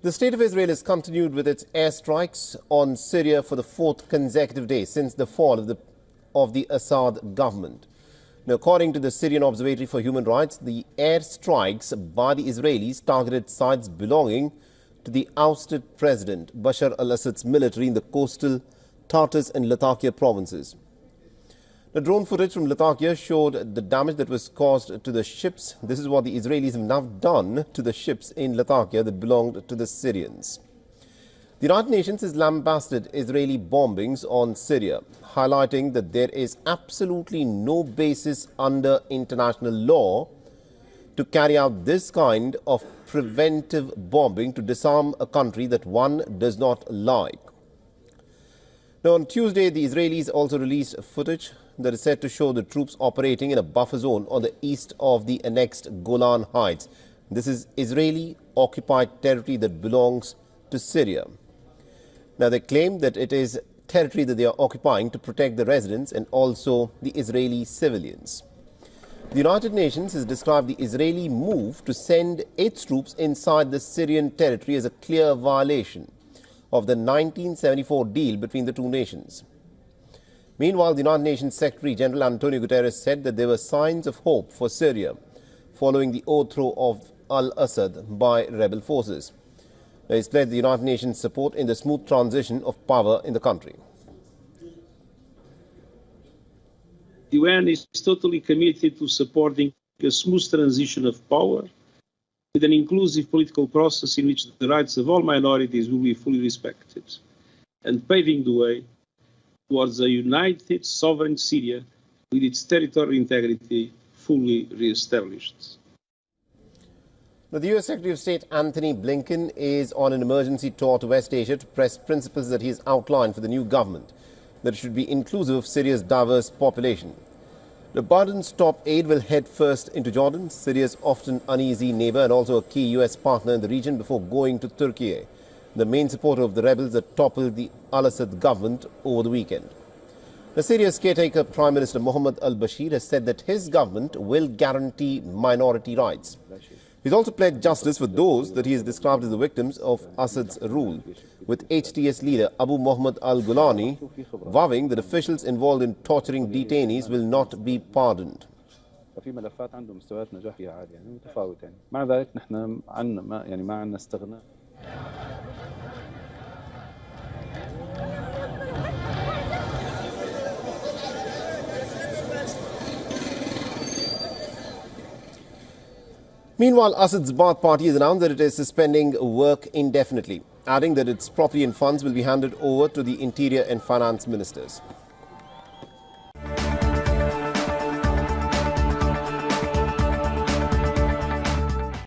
The state of Israel has continued with its airstrikes on Syria for the fourth consecutive day since the fall of the Assad government. Now, according to the Syrian Observatory for Human Rights, the airstrikes by the Israelis targeted sites belonging to the ousted president Bashar al-Assad's military in the coastal Tartus and Latakia provinces. The drone footage from Latakia showed the damage that was caused to the ships. This is what the Israelis have now done to the ships in Latakia that belonged to the Syrians. The United Nations has lambasted Israeli bombings on Syria, highlighting that there is absolutely no basis under international law to carry out this kind of preventive bombing to disarm a country that one does not like. Now, on Tuesday, the Israelis also released footage that is said to show the troops operating in a buffer zone on the east of the annexed Golan Heights. This is Israeli-occupied territory that belongs to Syria. Now, they claim that it is territory that they are occupying to protect the residents and also the Israeli civilians. The United Nations has described the Israeli move to send its troops inside the Syrian territory as a clear violation of the 1974 deal between the two nations. Meanwhile, the United Nations Secretary General Antonio Guterres said that there were signs of hope for Syria following the overthrow of al-Assad by rebel forces. Now, he's pledged the United Nations support in the smooth transition of power in the country. The UN is totally committed to supporting a smooth transition of power with an inclusive political process in which the rights of all minorities will be fully respected, and paving the way towards a united, sovereign Syria with its territorial integrity fully re-established. Now, the U.S. Secretary of State Antony Blinken is on an emergency tour to West Asia to press principles that he has outlined for the new government, that it should be inclusive of Syria's diverse population. The Biden's top aide will head first into Jordan, Syria's often uneasy neighbor and also a key U.S. partner in the region, before going to Turkey, the main supporter of the rebels that toppled the al-Assad government over the weekend. The Syria's caretaker Prime Minister Mohammed al-Bashir has said that his government will guarantee minority rights. He's also pledged justice for those that he has described as the victims of Assad's rule, with HTS leader Abu Muhammad al-Golani vowing that officials involved in torturing detainees will not be pardoned. في ملفات عندهم مستويات نجاح فيها عالية يعني متفاوت يعني مع ذلك نحن عندنا ما عندنا استغناء. Meanwhile, Assad's Baath party has announced that it is suspending work indefinitely, adding that its property and funds will be handed over to the interior and finance ministers.